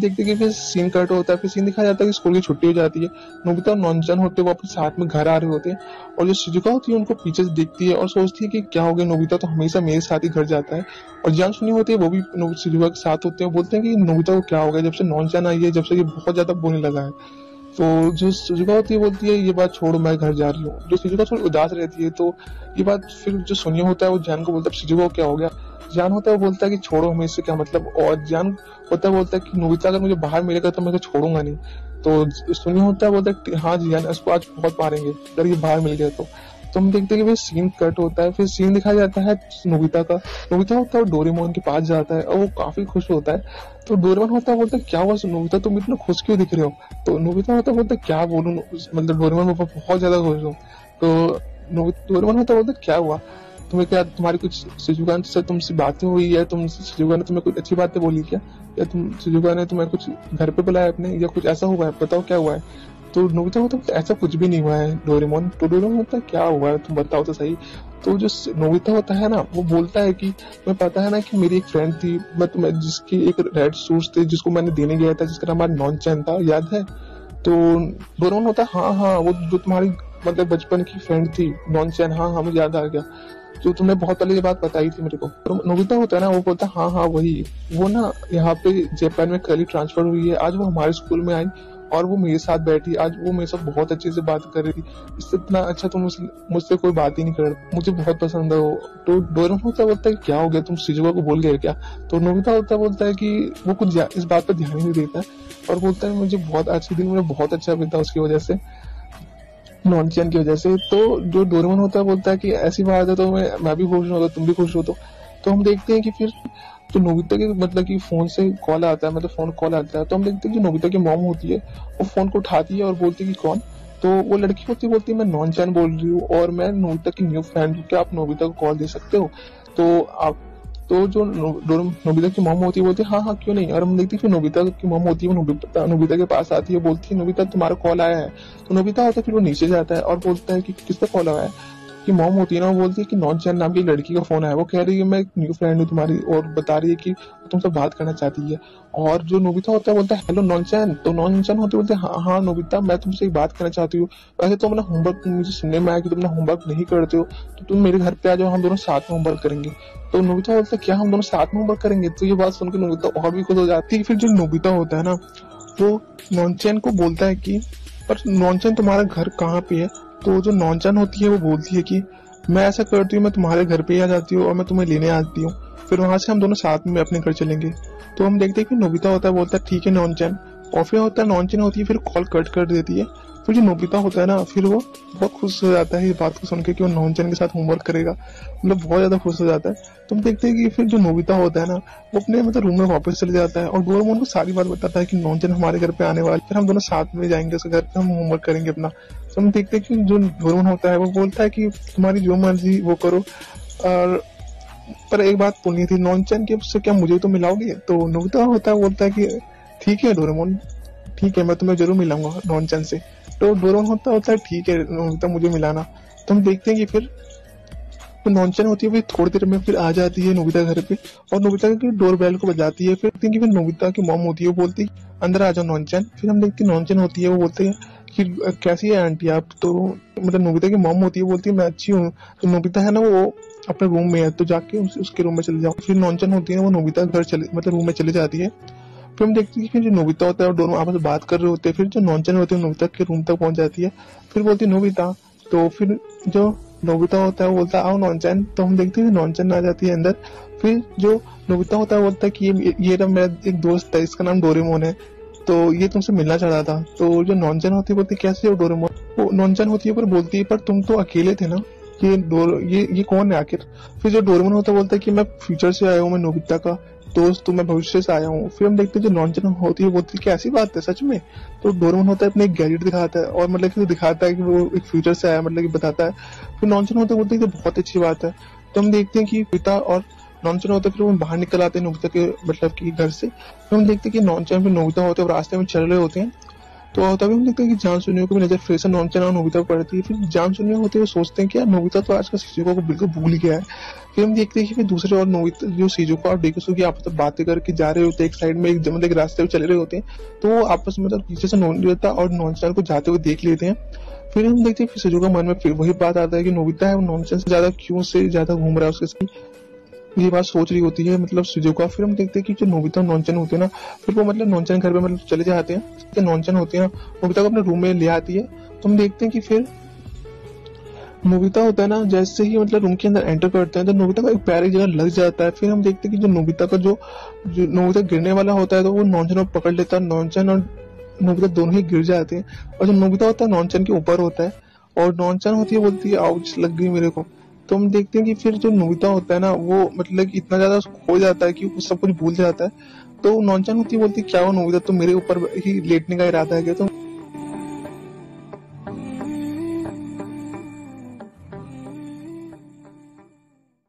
देखते हैं कि फिर सीन कट होता है, फिर सीन दिखाया जाता है कि स्कूल की छुट्टी हो जाती है। नोबिता और नॉनचन होते हैं वो अपने साथ में घर आ रहे होते हैं, और जो शिजुका होती है उनको पीछे से देखती है और सोचती है कि क्या हो गया, नोबिता तो हमेशा मेरे साथ ही घर जाता है। और जान सुनी होती है वो भी शिजुका के साथ होते हैं, बोलते हैं कि नोबिता को क्या हो गया, जब से नॉनचन आई है जब से ये बहुत ज्यादा बोलने लगा है। तो जो शिजुका होती है बोलती है ये बात छोड़ो, मैं घर जा रही हूँ। जो शिजुका थोड़ी उदास रहती है, तो ये बात फिर जो सुनियो होता है वो जान को बोलता है शिजुका को क्या हो गया। जान होता है वो बोलता है कि छोड़ो, हमें इससे क्या मतलब। और जान बोलता है कि नोबिता अगर मुझे बाहर मिलेगा तो मैं तो छोड़ूंगा नहीं। तो सुनियो होता है बोलता है हाँ जी जान, इसको आज बहुत मारेंगे अगर ये बाहर मिल गया तो हम देखते हैं कि फिर सीन कट होता है, फिर सीन दिखाया जाता है नोबिता का। नोबिता होता है डोरेमोन के पास जाता है और वो काफी खुश होता है। तो डोरेमोन होता है बोलता है क्या हुआ नोबिता, तुम इतना खुश क्यों दिख रहे हो। तो नोबिता होता है बोलता है क्या बोलूं, मतलब डोरेमोन मैं बहुत ज्यादा खुश हूँ। तो डोरेमोन होता है बोलता है क्या हुआ, तुम्हें क्या, तुम्हारी कुछ शिजुका से तुमसे बातें हुई है, तुम शिजुका ने तुम्हें कुछ अच्छी बातें बोली क्या, या तुम शिजुका ने तुम्हें कुछ घर पे बुलाया अपने, या कुछ ऐसा हुआ है, बताओ क्या हुआ है। तो नोबिता होता है ऐसा कुछ भी नहीं हुआ है डोरेमोन। तो डोरेमोन होता है क्या हुआ है तुम बताओ तो सही। तो जो नोबिता होता है ना वो बोलता है कि मैं पता है ना कि मेरी एक फ्रेंड थी, मैं तुम्हें जिसकी एक रेड शूज थे जिसको मैंने देने गया था, जिसका नाम नॉनचैन था, याद है। तो डोरेमोन होता है हाँ हाँ वो जो तुम्हारी मतलब बचपन की फ्रेंड थी नॉनचैन, हाँ हाँ मुझे याद आ गया, जो तुमने बहुत पहले ये बात बताई थी मेरे को। तो नोबिता होता है ना वो बोलता है हाँ हाँ वही, वो ना यहाँ पे जापान में कल ही ट्रांसफर हुई है, आज वो हमारे स्कूल में आई और वो मेरे साथ बैठी, आज वो मेरे साथ बहुत अच्छे से बात कर रही थी, इससे इतना अच्छा तो मुझसे कोई बात ही नहीं कर, मुझे बहुत पसंद है वो। तो डोरेमोन होता बोलता है क्या हो गया, तुम शिजुका को बोल गए क्या। तो नोबिता बोलता है कि वो कुछ इस बात पर ध्यान ही नहीं देता और बोलता है मुझे बहुत अच्छे दिन मुझे बहुत अच्छा बीता उसकी वजह से, नॉनचैन की वजह से। तो जो डोरेमोन होता है बोलता है कि ऐसी बात है तो मैं भी खुश हूँ अगर तुम भी खुश हो तो हम देखते हैं कि फिर तो नोबिता के मतलब कि फोन से कॉल आता है, मतलब फोन कॉल आता है, तो हम देखते हैं कि नोबिता की मॉम होती है वो फोन को उठाती है और बोलती है कि कौन। तो वो लड़की होती है बोलती है मैं नॉनचैन बोल रही हूँ और मैं नोबिता की न्यू फ्रेंड हूँ, क्या आप नोबिता को कॉल दे सकते हो। तो आप तो जो नोबिता की मॉम होती है बोलती है हाँ हाँ क्यों नहीं। और हम देखते हैं कि नोबिता की मॉम होती है वो नोबिता के पास आती है, बोलती है नोबिता तुम्हारा कॉल आया है। तो नोबिता होता है फिर वो नीचे जाता है और बोलता है कि किसका कॉल आया है। कि मॉम होती है ना वो बोलती है कि नॉनचैन नाम की लड़की का फोन आया, वो कह रही है मैं एक न्यू फ्रेंड हूँ तुम्हारी और बता रही है कि तुमसे बात करना चाहती है। और जो नोबिता होता है बोलता है हेलो नॉनचैन। तो नॉनचैन होते बोलते हैं हाँ हाँ नोबिता मैं तुमसे एक बात करना चाहती हूँ, वैसे तो अपना होमवर्क मुझे सुनने में आया कि तुम अपना होमवर्क नहीं करते हो, तो तुम मेरे घर पे आ जाओ हम दोनों साथ में होमवर्क करेंगे। तो नोबिता बोलता है क्या हम दोनों साथ में होमवर्क करेंगे। तो ये बात सुनकर नोबिता और भी खुश हो जाती है। फिर जो नोबिता होता है ना वो नॉनचैन को बोलता है कि पर नॉनचैन तुम्हारा घर कहाँ पे है। तो जो नॉनचैन होती है वो बोलती है कि मैं ऐसा करती हूँ मैं तुम्हारे घर पे ही आ जाती हूँ और मैं तुम्हें लेने आती हूँ, फिर वहां से हम दोनों साथ में अपने घर चलेंगे। तो हम देखते हैं कि नोबिता होता है बोलता है ठीक है नॉनचैन, और फिर होता है नॉनचैन होती है फिर कॉल कट कर देती है। फिर जो नोबिता होता है ना फिर वो बहुत खुश हो जाता है इस बात को सुन के कि वो नॉनचैन के साथ होमवर्क करेगा, मतलब बहुत ज्यादा खुश हो जाता है। तो हम देखते हैं कि फिर जो नोबिता होता है ना वो अपने मतलब रूम में वापस चले जाता है और डोरेमोन को सारी बात बताता है कि नॉनचैन हमारे घर पे आने वाली, फिर हम दोनों साथ में जाएंगे उसके घर पे, हम होमवर्क करेंगे अपना। तो हम देखते हैं कि जो डोरेमोन होता है वो बोलता है कि तुम्हारी जो मर्जी वो करो, और पर एक बात बोलनी थी नॉनचैन की, उससे क्या मुझे तो मिलाओगे। तो नोबिता होता है बोलता है कि ठीक है डोरेमोन, ठीक है मैं तुम्हें जरूर मिलाऊंगा नॉनचैन से। तो डोरेमोन होता है ठीक है नोबिता मुझे मिलाना। तो हम देखते हैं कि फिर तो नॉनचैन होती है फिर थोड़ी देर में फिर आ जाती है नोबिता घर पे और नोबिता की डोर बेल को बजाती है। फिर देखते हैं कि फिर नोबिता की मॉम होती है वो बोलती अंदर आ जाओ नॉनचैन। फिर हम देखते हैं नॉनचैन होती है वो बोलते हैं कि कैसी है आंटी आप। तो मतलब नोबिता की मॉम होती है बोलती है मैं अच्छी हूँ। तो नोबिता है ना वो अपने रूम में है तो जाके उसके रूम में चले जाओ। फिर नॉनचैन होती है वो नोबिता घर चले मतलब रूम में चले जाती है। फिर हम देखते हैं कि जो नोबिता होता है और दोनों आपस में बात कर रहे होते हैं। फिर जो नॉनचैन होती है नोबिता के रूम तक पहुंच जाती है, फिर बोलती है नोबिता। तो फिर जो नोबिता होता है वो बोलता है आओ नॉनचैन। तो हम देखते हैं नॉनचैन आ जाती है अंदर। फिर जो नोबिता होता है बोलता है कि ये ना मेरा एक दोस्त है इसका नाम डोरेमोन है, तो ये तुमसे मिलना चाह रहा था। तो जो नॉनचैन होती है बोलती है कैसे हो डोरेमोन। वो नॉनचैन होती है पर बोलती है पर तुम तो अकेले थे ना, ये कौन है आखिर। फिर जो डोरेमोन होता है बोलता है कि मैं फ्यूचर से आया हूँ, मैं नोबिता का दोस्त, तो मैं भविष्य से आया हूँ। फिर हम देखते हैं जो नॉनचैन होती है बोलती है कि ऐसी बात है सच में। तो डोरेमोन होता है अपने एक गैजेट दिखाता है और मतलब कि दिखाता है कि वो एक फ्यूचर से आया, मतलब कि बताता है। फिर नॉनचैन होता है बोलते हैं कि बहुत अच्छी बात है। तो हम देखते हैं कि पिता और नॉनचैन होता है फिर वो बाहर निकल आते हैं नोबिता के मतलब कि घर से। फिर हम देखते हैं कि नॉनचैन फिर नोबिता होते हैं रास्ते में चल रहे होते हैं। तो तभी हम देखते हैं कि जान सुनियो की भी नजर फिर से नॉनचन और नोबिता पर पड़ती है। फिर जान सुनियो होते हुए सोचते हैं कि यार नोबिता तो आजकल शिजुका को बिल्कुल भूल गया है। फिर हम देखते हैं कि फिर दूसरे और नोबिता जो शिजुका और डेकोसु की आपस में बातें करके जा रहे होते हैं, एक साइड में एक मतलब एक रास्ते में चले रहे होते हैं, तो वो आपस में मतलब पीछे से नोबिता और नॉनचन को जाते हुए देख लेते हैं। फिर हम देखते हैं फिर शिजुका मन में फिर वही बात आता है कि नोबिता है वो नॉनचन से ज्यादा क्यों से ज्यादा घूम रहा है उसके साथ, ये बात सोच रही होती है मतलब शिजुका। फिर हम देखते हैं कि जो नोबिता और नॉनचन होते हैं ना, फिर वो मतलब नॉनचन घर पे मतलब चले जाते हैं, तो नॉनचन होती है ना नोबिता को अपने रूम में ले आती है। तो हम देखते हैं कि फिर नोबिता होता है ना जैसे ही मतलब रूम के अंदर एंटर करते हैं तो नोबिता का एक पैर एक जगह लग जाता है। फिर हम देखते हैं कि जो नोबिता का जो नोबिता गिरने वाला होता है तो वो नॉनचन को पकड़ लेता है, नॉनचन और नोबिता दोनों ही गिर जाते हैं। और जो नोबिता होता है नॉनचन के ऊपर होता है और नॉनचन होती है बोलती है आउच लग गई मेरे को। तो हम देखते हैं कि फिर जो नोबिता होता है ना वो मतलब कि इतना ज्यादा खो जाता है कि वो सब कुछ भूल जाता है। तो नॉनचन होती है बोलती है क्या हुआ नोबिता, तो मेरे ऊपर ही लेटने का इरादा है क्या? तो